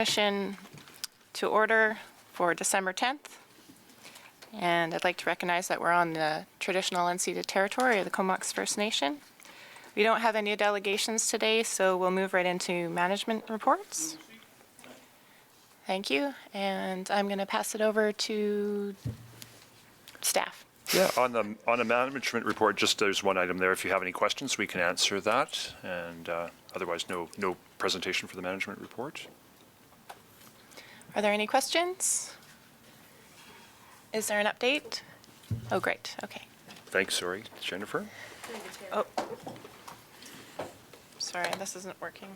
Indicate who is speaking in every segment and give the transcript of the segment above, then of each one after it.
Speaker 1: Session to order for December 10th. And I'd like to recognize that we're on the traditional unceded territory of the Comox First Nation. We don't have any delegations today, so we'll move right into management reports. Thank you. And I'm going to pass it over to staff.
Speaker 2: Yeah, on the management report, just there's one item there. If you have any questions, we can answer that. And otherwise, no presentation for the management report.
Speaker 1: Are there any questions? Is there an update? Oh, great. Okay.
Speaker 2: Thanks, sorry. Jennifer?
Speaker 1: Oh. Sorry, this isn't working.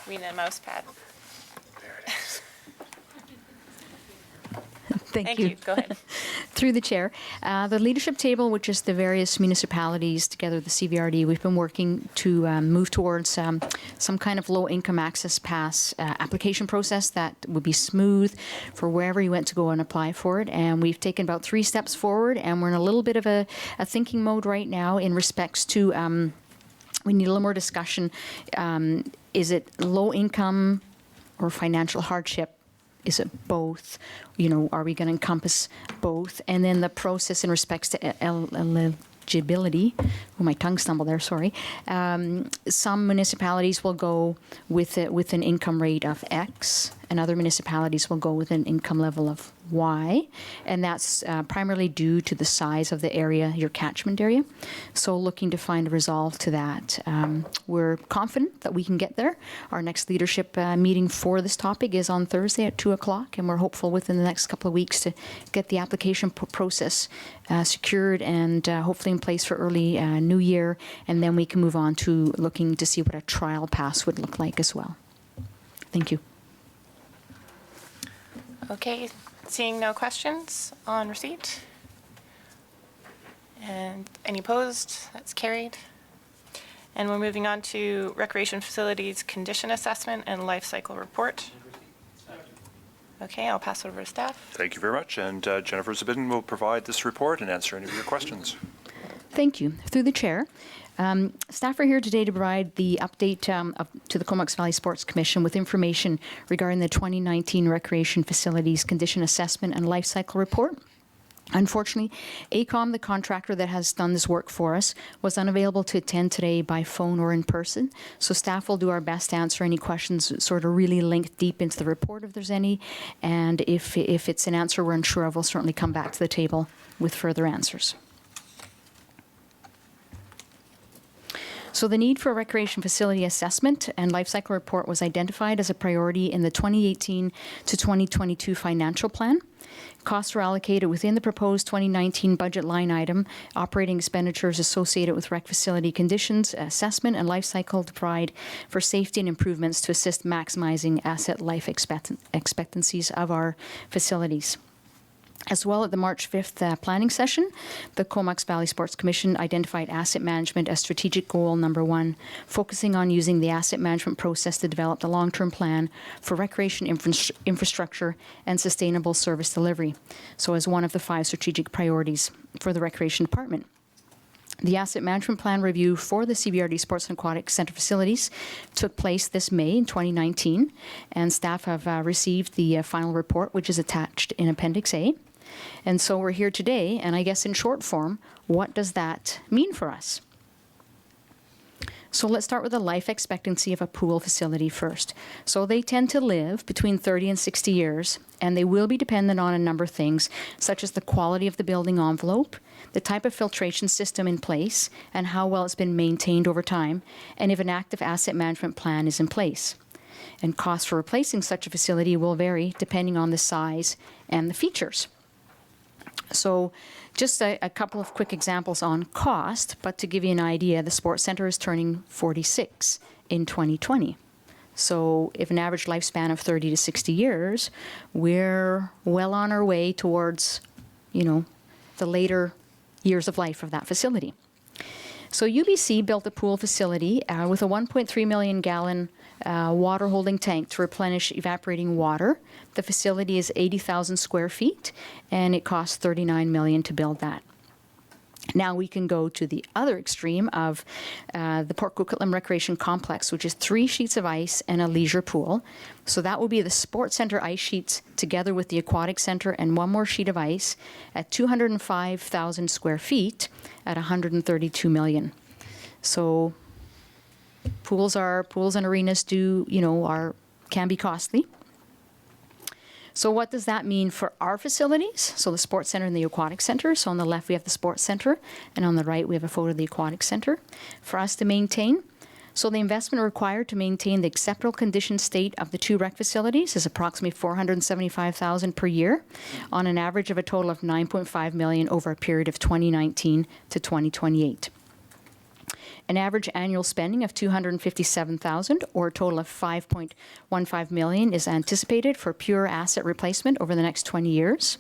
Speaker 1: We need a mouse pad.
Speaker 2: There it is.
Speaker 1: Thank you. Go ahead.
Speaker 3: Through the chair. The leadership table, which is the various municipalities together, the CVRD, we've been working to move towards some kind of low-income access pass application process that would be smooth for wherever you went to go and apply for it. And we've taken about 3 steps forward, and we're in a little bit of a thinking mode right now in respects to we need a little more discussion. Is it low income or financial hardship? Is it both? You know, are we going to encompass both? And then the process in respects to eligibility. Oh, my tongue stumbled there, sorry. Some municipalities will go with an income rate of X, and other municipalities will go with an income level of Y. And that's primarily due to the size of the area, your catchment area. So looking to find a resolve to that. We're confident that we can get there. Our next leadership meeting for this topic is on Thursday at 2 o'clock, and we're hopeful within the next couple of weeks to get the application process secured and hopefully in place for early New Year, and then we can move on to looking to see what a trial pass would look like as well. Thank you.
Speaker 1: Okay, seeing no questions on receipt. And any opposed? That's carried. And we're moving on to Recreation Facilities Condition Assessment and Lifecycle Report. Okay, I'll pass it over to staff.
Speaker 2: Thank you very much. And Jennifer Zabidin will provide this report and answer any of your questions.
Speaker 3: Thank you. Through the chair. Staff are here today to provide the update to the Comox Valley Sports Commission with information regarding the 2019 Recreation Facilities Condition Assessment and Lifecycle Report. Unfortunately, ACOM, the contractor that has done this work for us, was unavailable to attend today by phone or in person. So staff will do our best to answer any questions sort of really linked deep into the report if there's any. And if it's an answer we're unsure of, we'll certainly come back to the table with further answers. So the need for a recreation facility assessment and lifecycle report was identified as a priority in the 2018 to 2022 financial plan. Costs were allocated within the proposed 2019 budget line item, operating expenditures associated with rec facility conditions, assessment, and lifecycle to provide for safety and improvements to assist maximizing asset life expectancies of our facilities. As well, at the March 5th planning session, the Comox Valley Sports Commission identified asset management as strategic goal number 1, focusing on using the asset management process to develop the long-term plan for recreation infrastructure and sustainable service delivery. So as one of the 5 strategic priorities for the Recreation Department. The asset management plan review for the CVRD Sports and Aquatic Centre facilities took place this May in 2019, and staff have received the final report, which is attached in Appendix A. And so we're here today, and I guess in short form, what does that mean for us? So let's start with the life expectancy of a pool facility first. So they tend to live between 30 and 60 years, and they will be dependent on a number of things, such as the quality of the building envelope, the type of filtration system in place, and how well it's been maintained over time, and if an active asset management plan is in place. And costs for replacing such a facility will vary depending on the size and the features. So just a couple of quick examples on cost, but to give you an idea, the Sports Centre is turning 46 in 2020. So if an average lifespan of 30 to 60 years, we're well on our way towards, you know, the later years of life of that facility. So UBC built a pool facility with a 1.3 million gallon water holding tank to replenish evaporating water. The facility is 80,000 square feet, and it cost $39 million to build that. Now we can go to the other extreme of the Port Coquitlam Recreation Complex, which is 3 sheets of ice and a leisure pool. So that will be the Sports Centre ice sheets together with the Aquatic Centre and 1 more sheet of ice at 205,000 square feet at 132 million. So pools and arenas can be costly. So what does that mean for our facilities? So the Sports Centre and the Aquatic Centre. So on the left we have the Sports Centre, and on the right we have a photo of the Aquatic Centre. For us to maintain, so the investment required to maintain the acceptable condition state of the 2 rec facilities is approximately $475,000 per year, on an average of a total of $9.5 million over a period of 2019 to 2028. An average annual spending of $257,000, or a total of $5.15 million, is anticipated for pure asset replacement over the next 20 years.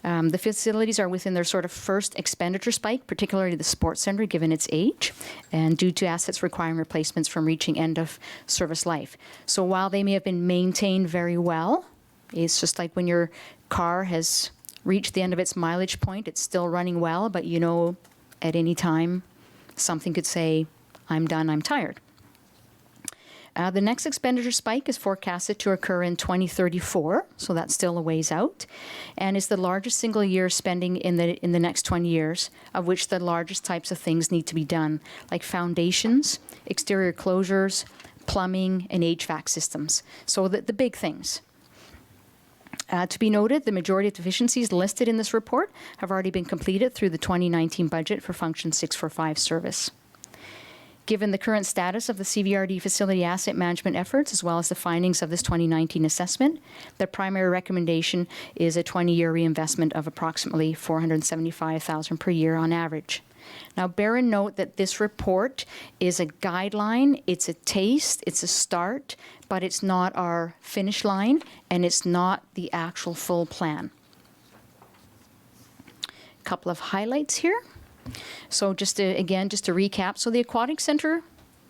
Speaker 3: The facilities are within their sort of first expenditure spike, particularly the Sports Centre, given its age, and due to assets requiring replacements from reaching end of service life. So while they may have been maintained very well, it's just like when your car has reached the end of its mileage point, it's still running well, but at any time, something could say, I'm done, I'm tired. The next expenditure spike is forecasted to occur in 2034, so that's still a ways out, and is the largest single year spending in the next 20 years, of which the largest types of things need to be done, like foundations, exterior closures, plumbing, and HVAC systems. So the big things. To be noted, the majority of deficiencies listed in this report have already been completed through the 2019 budget for Function 645 service. Given the current status of the CVRD facility asset management efforts, as well as the findings of this 2019 assessment, the primary recommendation is a 20-year reinvestment of approximately $475,000 per year on average. Now, bear in note that this report is a guideline, it's a taste, it's a start, but it's not our finish line, and it's not the actual full plan. A couple of highlights here. So just to recap, so the Aquatic Centre,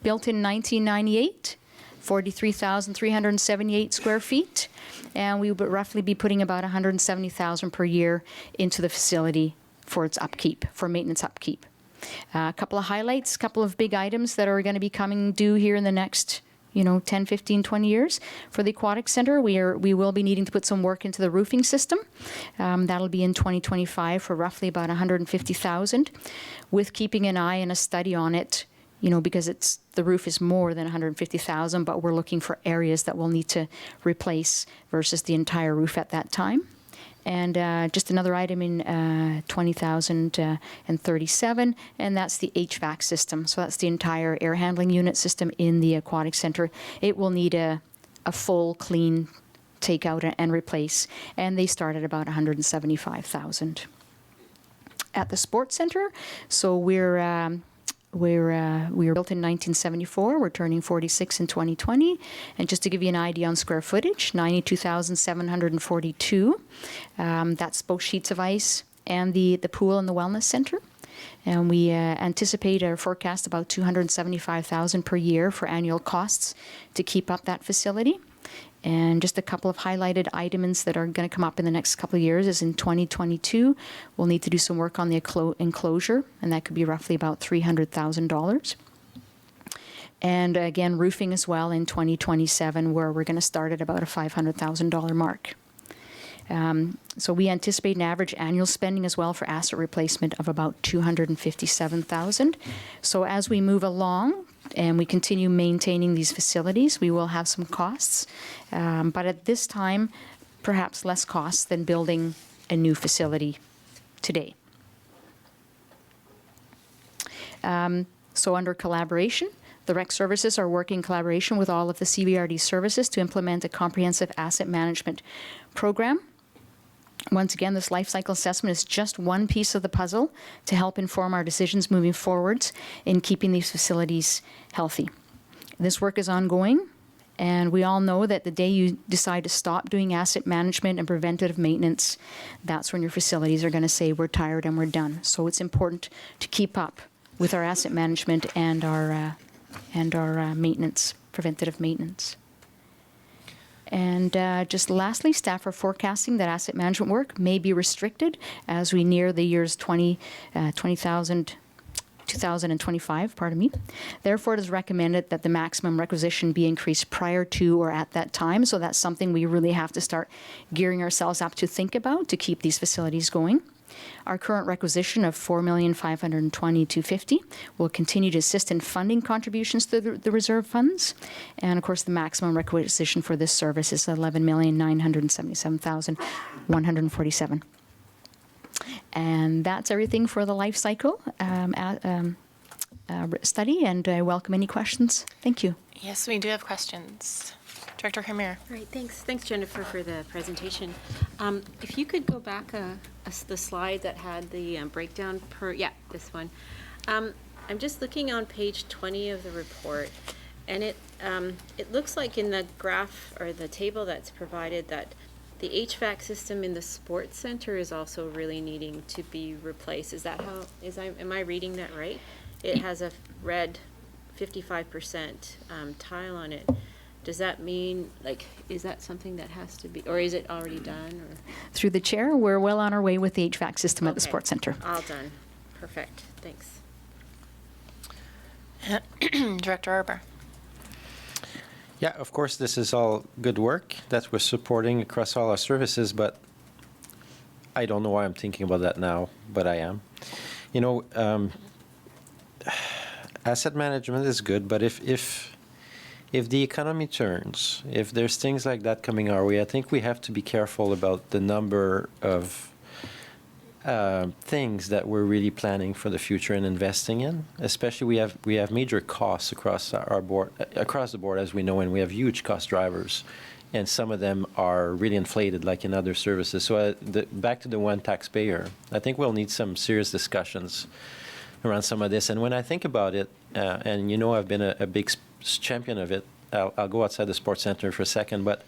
Speaker 3: built in 1998, 43,378 square feet, and we would roughly be putting about $170,000 per year into the facility for its upkeep, for maintenance upkeep. A couple of highlights, a couple of big items that are going to be coming due here in the next 10, 15, 20 years. For the Aquatic Centre, we will be needing to put some work into the roofing system. That'll be in 2025 for roughly about $150,000, with keeping an eye and a study on it, because the roof is more than $150,000, but we're looking for areas that we'll need to replace versus the entire roof at that time. And just another item in 20,037, and that's the HVAC system. So that's the entire air handling unit system in the Aquatic Centre. It will need a full, clean take out and replace, and they start at about $175,000. At the Sports Centre, so we were built in 1974. We're turning 46 in 2020. And just to give you an idea on square footage, 92,742. That's both sheets of ice and the pool and the wellness center. And we anticipate or forecast about $275,000 per year for annual costs to keep up that facility. And just a couple of highlighted items that are going to come up in the next couple of years is in 2022, we'll need to do some work on the enclosure, and that could be roughly about $300,000. And again, roofing as well in 2027, where we're going to start at about a $500,000 mark. So we anticipate an average annual spending as well for asset replacement of about $257,000. So as we move along and we continue maintaining these facilities, we will have some costs. But at this time, perhaps less costs than building a new facility today. So under collaboration, the rec services are working in collaboration with all of the CVRD services to implement a comprehensive asset management program. Once again, this life cycle assessment is just one piece of the puzzle to help inform our decisions moving forwards in keeping these facilities healthy. This work is ongoing, and we all know that the day you decide to stop doing asset management and preventative maintenance, that's when your facilities are going to say, we're tired and we're done. So it's important to keep up with our asset management and our maintenance, preventative maintenance. And just lastly, staff are forecasting that asset management work may be restricted as we near the years 2025, pardon me. Therefore, it is recommended that the maximum requisition be increased prior to or at that time. So that's something we really have to start gearing ourselves up to think about to keep these facilities going. Our current requisition of $4,520,250 will continue to assist in funding contributions to the reserve funds. And of course, the maximum requisition for this service is $11,977,147. And that's everything for the life cycle study, and I welcome any questions. Thank you.
Speaker 1: Yes, we do have questions. Director Hamir.
Speaker 4: All right, thanks. Thanks, Jennifer, for the presentation. If you could go back the slide that had the breakdown per, yeah, this one. I'm just looking on page 20 of the report, and it looks like in the graph or the table that's provided that the HVAC system in the sports center is also really needing to be replaced. Is that how, am I reading that right? It has a red 55% tile on it. Does that mean, like, is that something that has to be, or is it already done? Or?
Speaker 3: Through the chair, we're well on our way with the HVAC system at the sports center.
Speaker 4: All done. Perfect. Thanks.
Speaker 1: Director Arbour.
Speaker 5: Yeah, of course, this is all good work that we're supporting across all our services, but I don't know why I'm thinking about that now, but I am. You know, asset management is good, but if the economy turns, if there's things like that coming our way, I think we have to be careful about the number of things that we're really planning for the future and investing in. Especially, we have major costs across the board, as we know, and we have huge cost drivers, and some of them are really inflated, like in other services. So back to the one taxpayer, I think we'll need some serious discussions around some of this. And when I think about it, and you know, I've been a big champion of it. I'll go outside the sports center for a second, but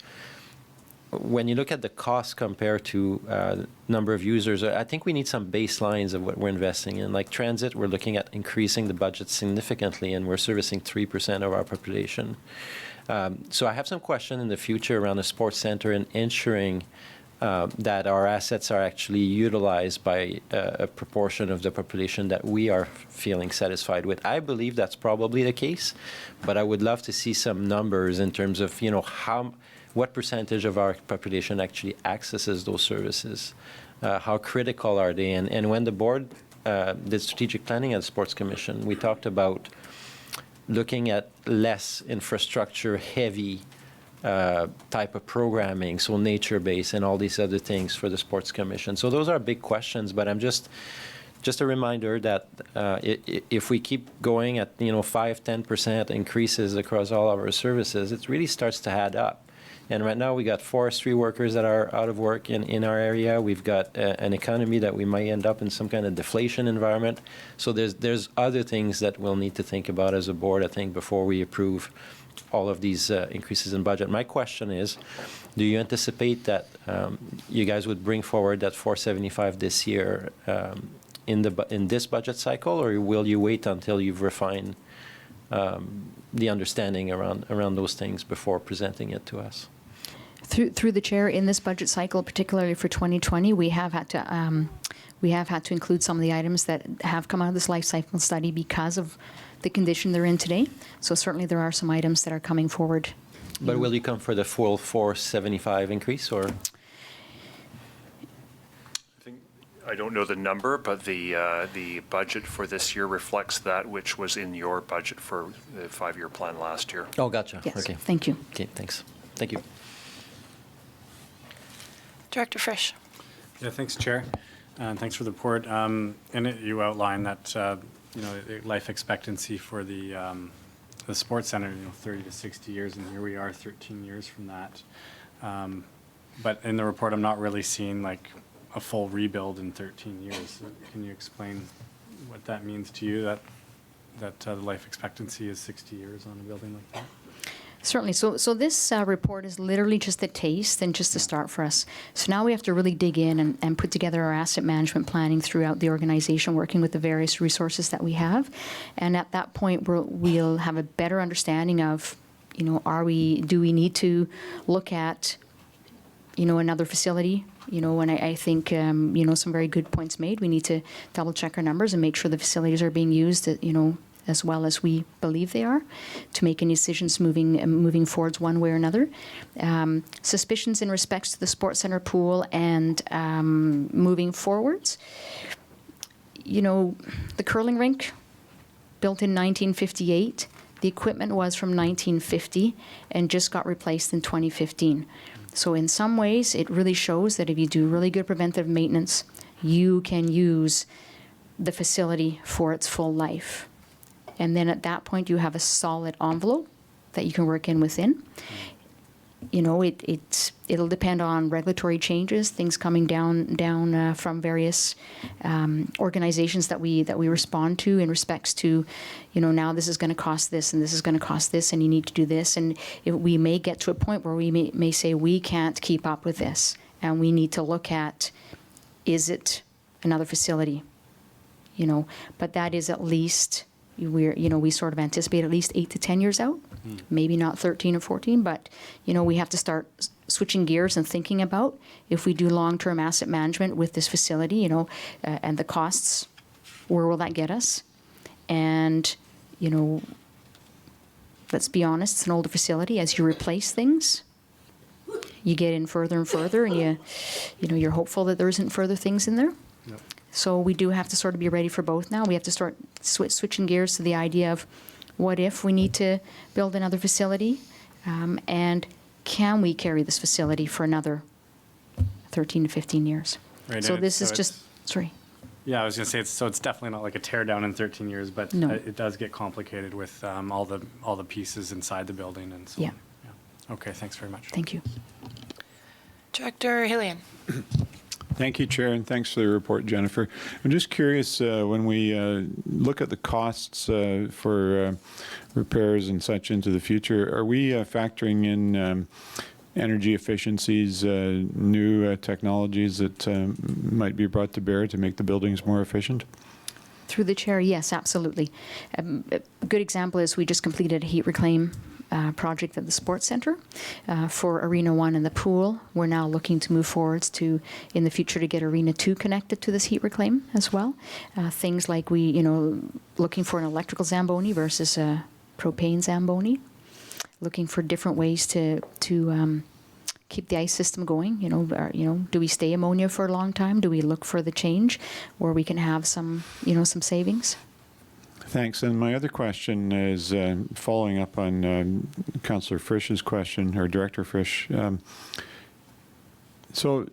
Speaker 5: when you look at the cost compared to number of users, I think we need some baselines of what we're investing in. Like transit, we're looking at increasing the budget significantly, and we're servicing 3% of our population. So I have some question in the future around the sports center and ensuring that our assets are actually utilized by a proportion of the population that we are feeling satisfied with. I believe that's probably the case, but I would love to see some numbers in terms of, you know, what percentage of our population actually accesses those services, how critical are they, and when the board did strategic planning at the Sports Commission, we talked about looking at less infrastructure-heavy type of programming, so nature-based and all these other things for the Sports Commission. So those are big questions, but I'm just a reminder that if we keep going at 5-10% increases across all of our services, it really starts to add up. And right now we got forestry workers that are out of work in our area. We've got an economy that we might end up in some kind of deflation environment. So there's other things that we'll need to think about as a board, I think, before we approve all of these increases in budget. My question is, do you anticipate that you guys would bring forward that 475 this year in this budget cycle, or will you wait until you've refined the understanding around those things before presenting it to us?
Speaker 3: Through the chair, in this budget cycle, particularly for 2020, we have had to include some of the items that have come out of this life cycle study because of the condition they're in today. So certainly there are some items that are coming forward.
Speaker 5: But will you come for the full 475 increase, or?
Speaker 2: I don't know the number, but the budget for this year reflects that which was in your budget for the 5-year plan last year.
Speaker 5: Oh, gotcha.
Speaker 3: Yes,
Speaker 5: Okay.
Speaker 3: thank you.
Speaker 5: Okay, thanks. Thank you.
Speaker 1: Director Frisch.
Speaker 6: Yeah, thanks, Chair. And thanks for the report. You outlined that life expectancy for the sports center, 30 to 60 years, and here we are 13 years from that. But in the report, I'm not really seeing like a full rebuild in 13 years. Can you explain what that means to you, that the life expectancy is 60 years on a building like that?
Speaker 3: Certainly. So this report is literally just a taste and just a start for us. So now we have to really dig in and put together our asset management planning throughout the organization, working with the various resources that we have. And at that point, we'll have a better understanding of do we need to look at, another facility? And I think, some very good points made. We need to double check our numbers and make sure the facilities are being used, as well as we believe they are, to make any decisions moving forwards one way or another. Suspicions in respects to the sports center pool and moving forwards. The curling rink, built in 1958. The equipment was from 1950 and just got replaced in 2015. So in some ways, it really shows that if you do really good preventive maintenance, you can use the facility for its full life. And then at that point, you have a solid envelope that you can work in within. It'll depend on regulatory changes, things coming down from various organizations that we respond to in respects to, now this is going to cost this and this is going to cost this and you need to do this. And we may get to a point where we may say we can't keep up with this and we need to look at, is it another facility? But that is at least, we sort of anticipate at least 8 to 10 years out. Maybe not 13 or 14, but, we have to start switching gears and thinking about if we do long-term asset management with this facility, and the costs, where will that get us? And, let's be honest, it's an older facility. As you replace things, you get in further and further, and you're hopeful that there isn't further things in there.
Speaker 6: Yep.
Speaker 3: So we do have to sort of be ready for both now. We have to start switching gears to the idea of what if we need to build another facility, and can we carry this facility for another 13 to 15 years?
Speaker 6: Right,
Speaker 3: So
Speaker 6: and
Speaker 3: this is
Speaker 6: it's-
Speaker 3: just, sorry.
Speaker 6: Yeah, I was going to say, it's definitely not like a tear down in 13 years, but
Speaker 3: No.
Speaker 6: it does get complicated with all the pieces inside the building and so
Speaker 3: Yeah.
Speaker 6: on. Yeah. Okay, thanks very much.
Speaker 3: Thank you.
Speaker 1: Director Hillian.
Speaker 7: Thank you, Chair, and thanks for the report, Jennifer. I'm just curious, when we look at the costs for repairs and such into the future, are we factoring in energy efficiencies, new technologies that might be brought to bear to make the buildings more efficient?
Speaker 3: Through the chair, yes, absolutely. A good example is we just completed a heat reclaim project at the sports center for Arena 1 and the pool. We're now looking to move forwards to, in the future, to get Arena 2 connected to this heat reclaim as well. Things like looking for an electrical Zamboni versus a propane Zamboni. Looking for different ways to keep the ice system going. Do we stay ammonia for a long time? Do we look for the change where we can have some savings?
Speaker 7: Thanks. And my other question is following up on Councillor Frisch's question, or Director Frisch. So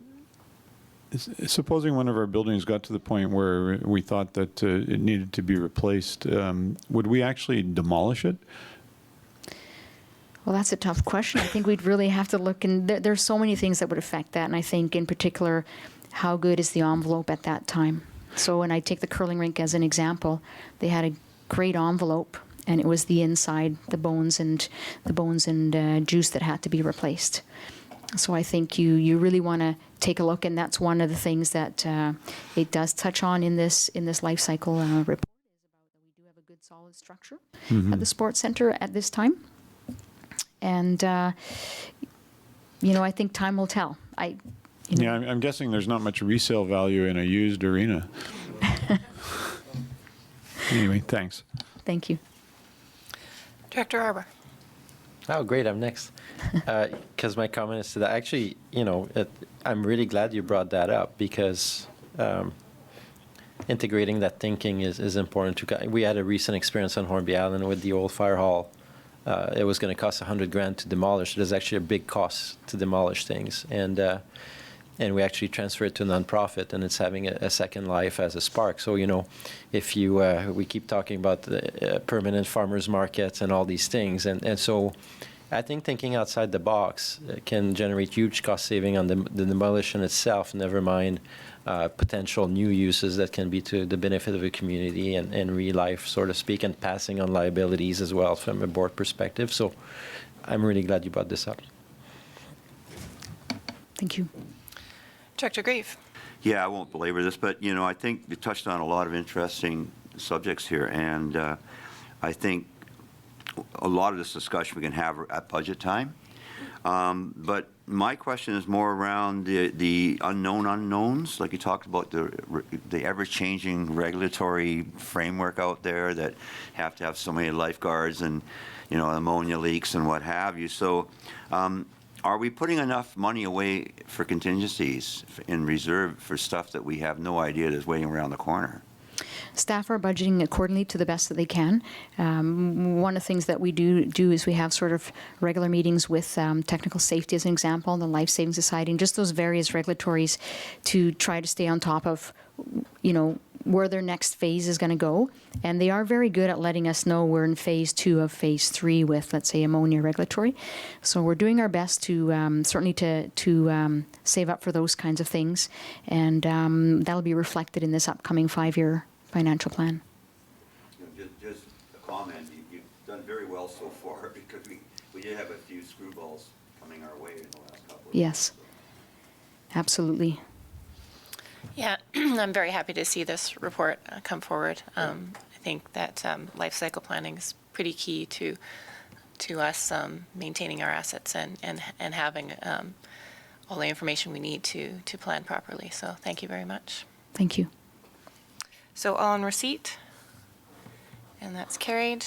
Speaker 7: supposing one of our buildings got to the point where we thought that it needed to be replaced, would we actually demolish it?
Speaker 3: Well, that's a tough question. I think we'd really have to look, and there's so many things that would affect that. And I think, in particular, how good is the envelope at that time? So when I take the curling rink as an example, they had a great envelope, and it was the inside, the bones and juice that had to be replaced. So I think you really want to take a look, and that's one of the things that it does touch on in this life cycle report. Is about that we do have a good solid structure at the sports center at this time. And, I think time will tell.
Speaker 7: Yeah, I'm guessing there's not much resale value in a used arena. Anyway, thanks.
Speaker 3: Thank you.
Speaker 1: Director Arbour.
Speaker 5: Oh, great, I'm next. Because my comment is to that. Actually, I'm really glad you brought that up because integrating that thinking is important. We had a recent experience on Hornby Island with the old fire hall. It was going to cost $100,000 to demolish. There's actually a big cost to demolish things, and we actually transferred it to a nonprofit, and it's having a second life as a spark. So if we keep talking about the permanent farmers markets and all these things, and so I think thinking outside the box can generate huge cost saving on the demolition itself. Never mind potential new uses that can be to the benefit of the community and real life, so to speak, and passing on liabilities as well from a board perspective. So I'm really glad you brought this up.
Speaker 3: Thank you.
Speaker 1: Director Grieve.
Speaker 8: Yeah, I won't belabor this, but, I think you touched on a lot of interesting subjects here, and I think a lot of this discussion we can have at budget time. But my question is more around the unknown unknowns, like you talked about the ever-changing regulatory framework out there that have to have so many lifeguards and, you know, ammonia leaks and what have you. So are we putting enough money away for contingencies in reserve for stuff that we have no idea that's waiting around the corner?
Speaker 3: Staff are budgeting accordingly to the best that they can. One of the things that we do is we have sort of regular meetings with technical safety, as an example, the Life Saving Society, and just those various regulatories to try to stay on top of, you know, where their next phase is going to go. And they are very good at letting us know we're in phase 2 of phase 3 with, let's say, ammonia regulatory. So we're doing our best to certainly to save up for those kinds of things. And that'll be reflected in this upcoming 5-year financial plan.
Speaker 8: Just a comment, you've done very well so far because we did have a few screwballs coming our way in the last couple of
Speaker 3: Yes, absolutely.
Speaker 1: Yeah, I'm very happy to see this report come forward. I think that lifecycle planning is pretty key to us maintaining our assets and having all the information we need to plan properly. So thank you very much.
Speaker 3: Thank you.
Speaker 1: So all in receipt, and that's carried.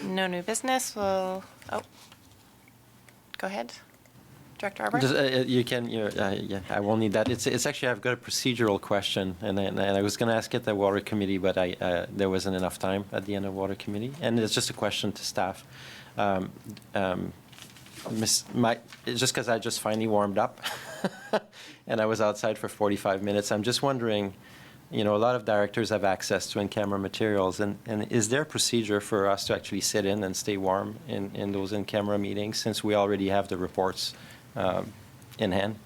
Speaker 1: No new business. Well, go ahead, Director Arbor.
Speaker 5: You can, yeah, I won't need that. It's actually, I've got a procedural question, and I was going to ask it at Water Committee, but there wasn't enough time at the end of Water Committee. And it's just a question to staff. Just because I just finally warmed up, and I was outside for 45 minutes, I'm just wondering, you know, a lot of directors have access to in-camera materials, and is there a procedure for us to actually sit in and stay warm in those in-camera meetings, since we already have the reports in hand?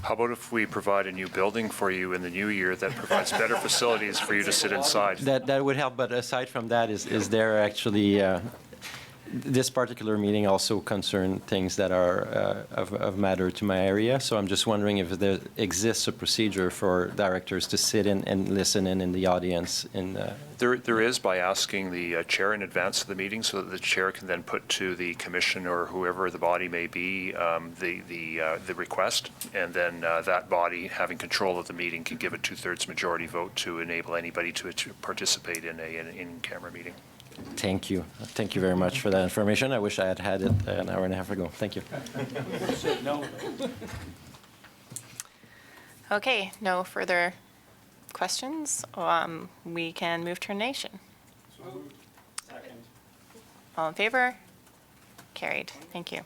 Speaker 2: How about if we provide a new building for you in the new year that provides better facilities for you to sit inside?
Speaker 5: That would help, but aside from that, is there actually, this particular meeting also concerned things that are of matter to my area, so I'm just wondering if there exists a procedure for directors to sit in and listen in the audience.
Speaker 2: There is, by asking the chair in advance of the meeting, so that the chair can then put to the commission or whoever the body may be the request, and then that body, having control of the meeting, can give a 2/3 majority vote to enable anybody to participate in an in-camera meeting.
Speaker 5: Thank you. Thank you very much for that information. I wish I had had it an hour and a half ago. Thank you.
Speaker 1: Okay, no further questions. We can move to termination. All in favor? Carried. Thank you.